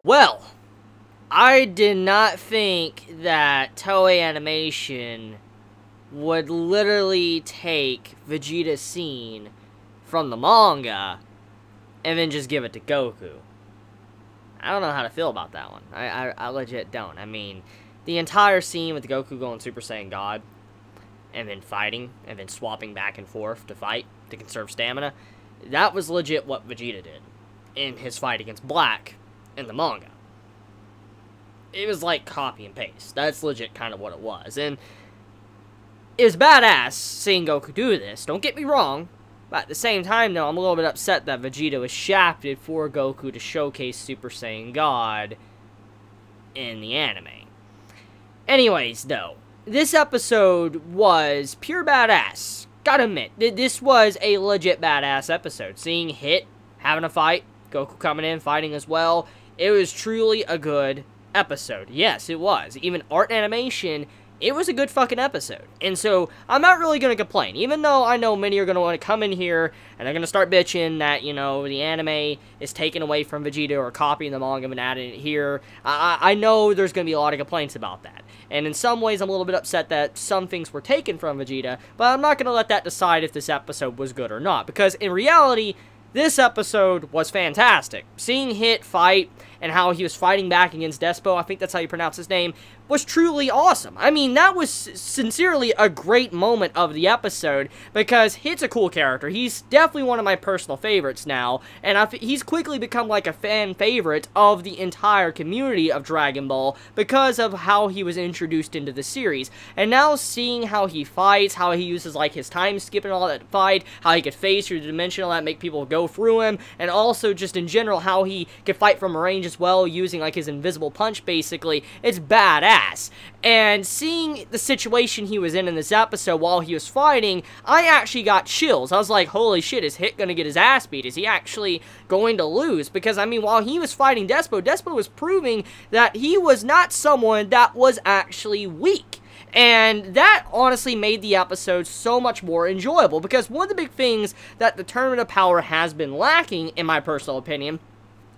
Well, I did not think that Toei Animation would literally take Vegeta's scene from the manga and then just give it to Goku. I don't know how to feel about that one. I legit don't. I mean, the entire scene with Goku going Super Saiyan God and then fighting and then swapping back and forth to fight to conserve stamina, that was legit what Vegeta did in his fight against Black in the manga. It was like copy and paste. That's legit kind of what it was. And it was badass seeing Goku do this. Don't get me wrong. But at the same time, though, I'm a little bit upset that Vegeta was shafted for Goku to showcase Super Saiyan God in the anime. Anyways, though, this episode was pure badass. Gotta admit, this was a legit badass episode. Seeing Hit having a fight, Goku coming in, fighting as well. It was truly a good episode. Yes, it was. Even art and animation, it was a good fucking episode. And so, I'm not really going to complain. Even though I know many are going to want to come in here and they're going to start bitching that, you know, the anime is taken away from Vegeta or copying the manga and adding it here. I know there's going to be a lot of complaints about that. And in some ways, I'm a little bit upset that some things were taken from Vegeta. But I'm not going to let that decide if this episode was good or not. Because in reality, this episode was fantastic. Seeing Hit fight and how he was fighting back against Despo, I think that's how you pronounce his name, was truly awesome. I mean, that was sincerely a great moment of the episode, because Hit's a cool character. He's definitely one of my personal favorites now, and he's quickly become like a fan favorite of the entire community of Dragon Ball because of how he was introduced into the series. And now seeing how he fights, how he uses like his time skip and all that to fight, how he could phase through the dimension, all that, make people go through him, and also just in general how he could fight from range as well, using like his invisible punch basically, it's badass. And seeing the situation he was in this episode while he was fighting, I actually got chills. I was like, holy shit, is Hit gonna get his ass beat? Is he actually going to lose? Because, I mean, while he was fighting Despo, Despo was proving that he was not someone that was actually weak. And that honestly made the episode so much more enjoyable, because one of the big things that the Tournament of Power has been lacking, in my personal opinion,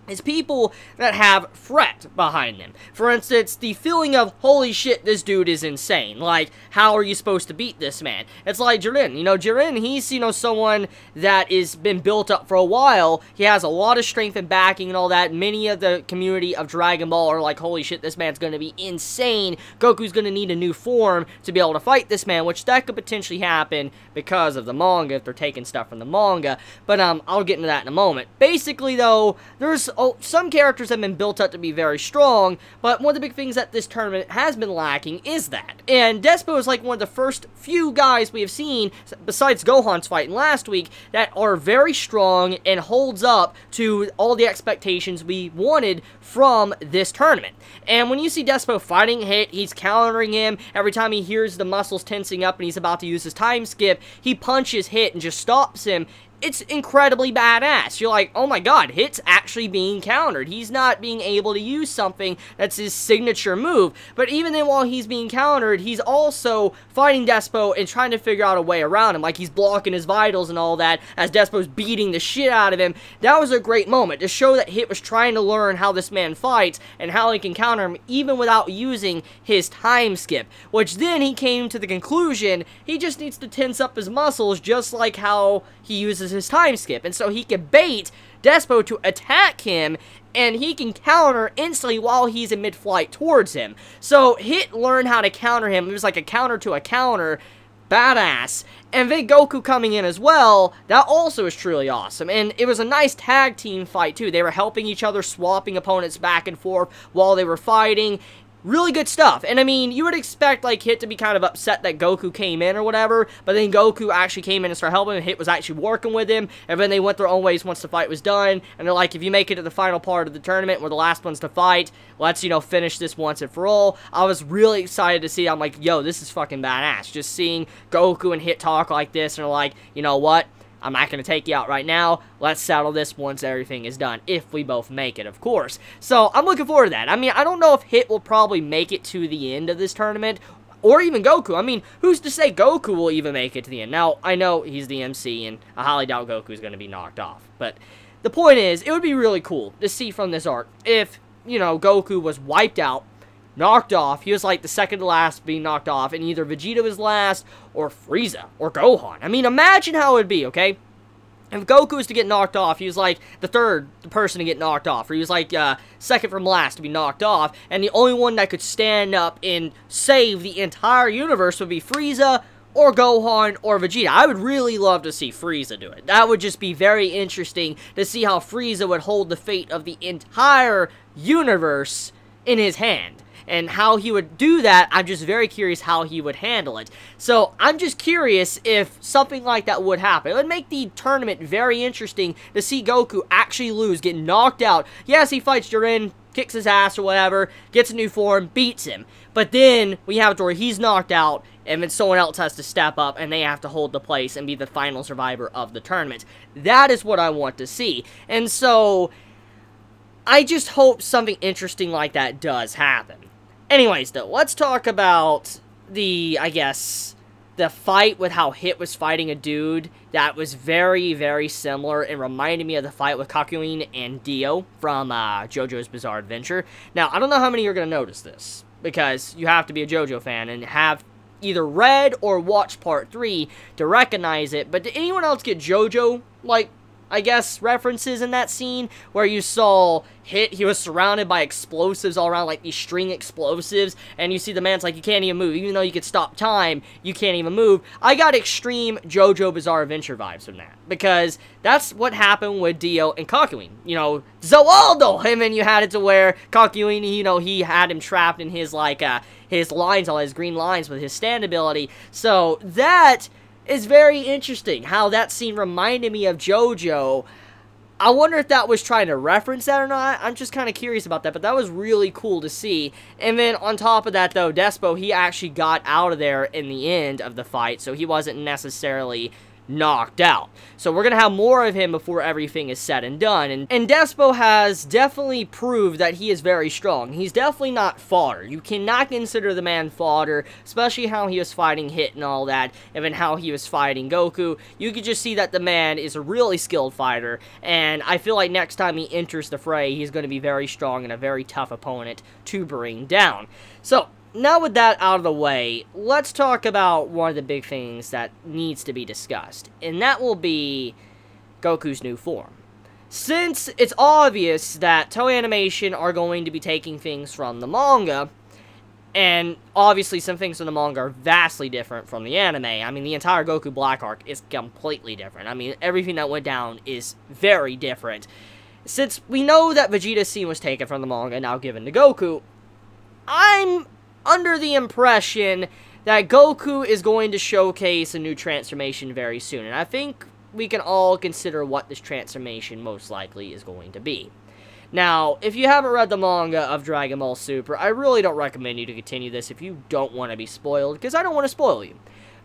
is people that have threat behind them. For instance, the feeling of, holy shit, this dude is insane. Like, how are you supposed to beat this man? It's like Jiren. You know, Jiren, he's, you know, someone that has been built up for a while. He has a lot of strength and backing and all that. Many of the community of Dragon Ball are like, holy shit, this man's gonna be insane. Goku's gonna need a new form to be able to fight this man, which that could potentially happen because of the manga, if they're taking stuff from the manga. But, I'll get into that in a moment. Basically, though, there's some characters have been built up to be very strong, but one of the big things that this tournament has been lacking is that. And Despo is like one of the first few guys we have seen, besides Gohan's fighting last week, that are very strong and holds up to all the expectations we wanted from this tournament. And when you see Despo fighting Hit, he's countering him. Every time he hears the muscles tensing up and he's about to use his time skip, he punches Hit and just stops him. It's incredibly badass. You're like, oh my god, Hit's actually being countered. He's not being able to use something that's his signature move. But even then, while he's being countered, he's also fighting Despo and trying to figure out a way around him. Like, he's blocking his vitals and all that as Despo's beating the shit out of him. That was a great moment to show that Hit was trying to learn how this man fights and how he can counter him even without using his time skip. Which then he came to the conclusion he just needs to tense up his muscles just like how he uses his time skip, and so he can bait Despo to attack him, and he can counter instantly while he's in mid-flight towards him. So Hit learned how to counter him. It was like a counter to a counter. Badass. And then Goku coming in as well, that also is truly awesome. And it was a nice tag team fight too. They were helping each other, swapping opponents back and forth while they were fighting. Really good stuff. And I mean, you would expect like Hit to be kind of upset that Goku came in or whatever, but then Goku actually came in and started helping him. Hit was actually working with him, and then they went their own ways once the fight was done. And they're like, if you make it to the final part of the tournament, we're the last ones to fight, let's, you know, finish this once and for all. I was really excited to see. I'm like, yo, this is fucking badass. Just seeing Goku and Hit talk like this, and they're like, you know what? I'm not going to take you out right now. Let's settle this once everything is done. If we both make it, of course. So, I'm looking forward to that. I mean, I don't know if Hit will probably make it to the end of this tournament, or even Goku. I mean, who's to say Goku will even make it to the end? Now, I know he's the MC, and I highly doubt Goku is going to be knocked off. But the point is, it would be really cool to see from this arc if Goku was wiped out, knocked off. He was like the second to last being knocked off, and either Vegeta was last, or Frieza, or Gohan. I mean, imagine how it would be, okay? If Goku was to get knocked off, he was like the third person to get knocked off, or he was like second from last to be knocked off, and the only one that could stand up and save the entire universe would be Frieza, or Gohan, or Vegeta. I would really love to see Frieza do it. That would just be very interesting to see how Frieza would hold the fate of the entire universe in his hand. And how he would do that, I'm just very curious how he would handle it. So, I'm just curious if something like that would happen. It would make the tournament very interesting to see Goku actually lose, get knocked out. Yes, he fights Jiren, kicks his ass or whatever, gets a new form, beats him. But then, we have it where he's knocked out, and then someone else has to step up, and they have to hold the place and be the final survivor of the tournament. That is what I want to see. And so, I just hope something interesting like that does happen. Anyways, though, let's talk about the fight with how Hit was fighting a dude that was very, very similar and reminded me of the fight with Kakyoin and Dio from JoJo's Bizarre Adventure. Now, I don't know how many are going to notice this, because you have to be a JoJo fan and have either read or watched Part 3 to recognize it, but did anyone else get JoJo, references in that scene where you saw Hit, he was surrounded by explosives all around, like these string explosives, and you see the man's like, you can't even move, even though you could stop time, you can't even move. I got extreme JoJo Bizarre Adventure vibes from that, because that's what happened with Dio and Kakyoin. Zawaldo him, and you had it to where Kakyoin, he had him trapped in his, his lines, all his green lines with his stand ability. So, that is very interesting, how that scene reminded me of JoJo. I wonder if that was trying to reference that or not. I'm just kind of curious about that, but that was really cool to see. And then on top of that, though, Despo, he actually got out of there in the end of the fight, so he wasn't necessarily knocked out. So we're going to have more of him before everything is said and done. And Despo has definitely proved that he is very strong. He's definitely not fodder. You cannot consider the man fodder, especially how he was fighting Hit and all that, and then how he was fighting Goku. You could just see that the man is a really skilled fighter, and I feel like next time he enters the fray, he's going to be very strong and a very tough opponent to bring down. So, now with that out of the way, let's talk about one of the big things that needs to be discussed, and that will be Goku's new form. Since it's obvious that Toei Animation are going to be taking things from the manga, and obviously some things from the manga are vastly different from the anime. I mean, the entire Goku Black arc is completely different. I mean, everything that went down is very different. Since we know that Vegeta's scene was taken from the manga and now given to Goku, I'm under the impression that Goku is going to showcase a new transformation very soon, and I think we can all consider what this transformation most likely is going to be. Now, if you haven't read the manga of Dragon Ball Super, I really don't recommend you to continue this if you don't want to be spoiled, because I don't want to spoil you.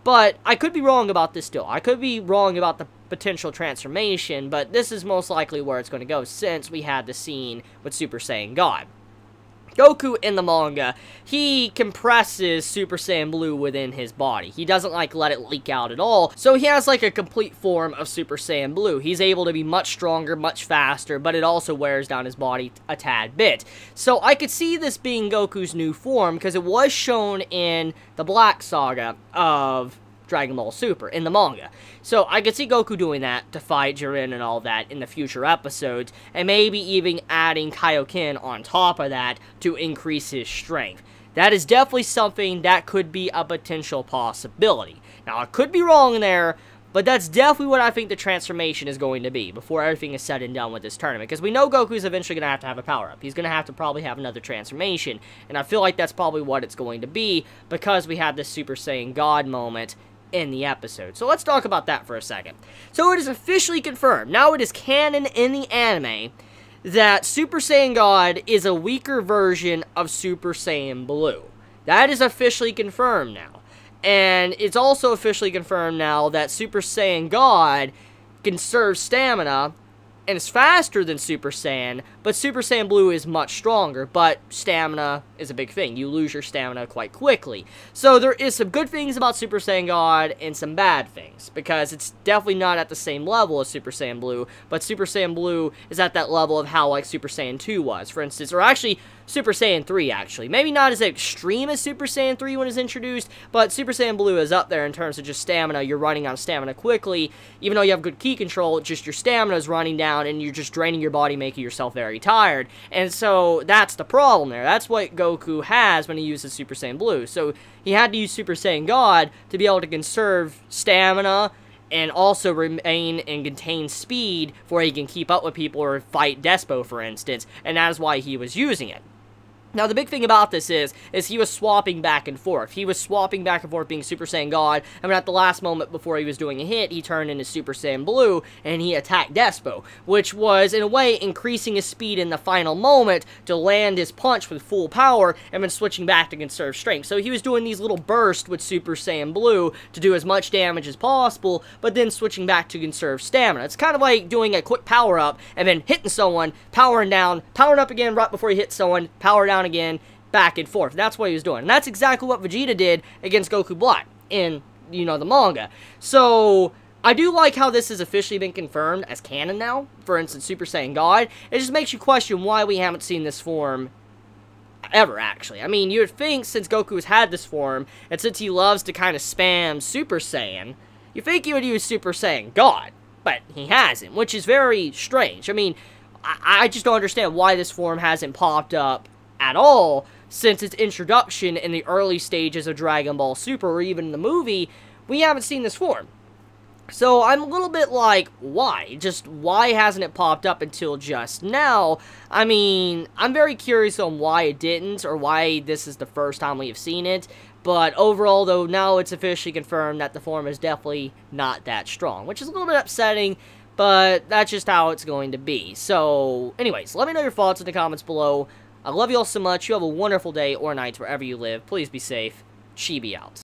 But I could be wrong about this still. I could be wrong about the potential transformation, but this is most likely where it's going to go, since we had the scene with Super Saiyan God. Goku in the manga, he compresses Super Saiyan Blue within his body. He doesn't let it leak out at all, so he has a complete form of Super Saiyan Blue. He's able to be much stronger, much faster, but it also wears down his body a tad bit. So I could see this being Goku's new form, because it was shown in the Black Saga of Dragon Ball Super in the manga. So I could see Goku doing that to fight Jiren and all that in the future episodes, and maybe even adding Kaioken on top of that to increase his strength. That is definitely something that could be a potential possibility. Now, I could be wrong there, but that's definitely what I think the transformation is going to be before everything is said and done with this tournament. Because we know Goku's eventually going to have a power-up. He's going to have to probably have another transformation. And I feel like that's probably what it's going to be, because we had this Super Saiyan God moment in the episode. So let's talk about that for a second. So it is officially confirmed, now it is canon in the anime, that Super Saiyan God is a weaker version of Super Saiyan Blue. That is officially confirmed now. And it's also officially confirmed now that Super Saiyan God conserves stamina and it's faster than Super Saiyan, but Super Saiyan Blue is much stronger, but stamina is a big thing. You lose your stamina quite quickly. So there is some good things about Super Saiyan God and some bad things, because it's definitely not at the same level as Super Saiyan Blue, but Super Saiyan Blue is at that level of how, like, Super Saiyan 2 was, for instance, or actually Super Saiyan 3, actually. Maybe not as extreme as Super Saiyan 3 when it was introduced, but Super Saiyan Blue is up there in terms of just stamina. You're running out of stamina quickly. Even though you have good ki control, just your stamina is running down, and you're just draining your body, making yourself very tired. And so, that's the problem there. That's what Goku has when he uses Super Saiyan Blue. So, he had to use Super Saiyan God to be able to conserve stamina, and also remain and contain speed where he can keep up with people or fight Despo, for instance, and that is why he was using it. Now, the big thing about this is he was swapping back and forth. He was swapping back and forth being Super Saiyan God, and at the last moment before he was doing a hit, he turned into Super Saiyan Blue, and he attacked Despo, which was, in a way, increasing his speed in the final moment to land his punch with full power, and then switching back to conserve strength. So he was doing these little bursts with Super Saiyan Blue to do as much damage as possible, but then switching back to conserve stamina. It's kind of like doing a quick power-up, and then hitting someone, powering down, powering up again right before you hit someone, power down again, back and forth. That's what he was doing. And that's exactly what Vegeta did against Goku Black in, you know, the manga. So, I do like how this has officially been confirmed as canon now. For instance, Super Saiyan God. It just makes you question why we haven't seen this form ever, actually. I mean, you would think since Goku has had this form, and since he loves to kind of spam Super Saiyan, you think he would use Super Saiyan God. But he hasn't, which is very strange. I mean, I just don't understand why this form hasn't popped up at all since its introduction in the early stages of Dragon Ball Super, or even in the movie. We haven't seen this form. So I'm a little bit like, why? Just why hasn't it popped up until just now? I mean, I'm very curious on why it didn't, or why this is the first time we have seen it. But overall, though, now it's officially confirmed that the form is definitely not that strong, which is a little bit upsetting, but that's just how it's going to be. So, anyways, let me know your thoughts in the comments below. I love you all so much. You have a wonderful day or night wherever you live. Please be safe. Chibi out.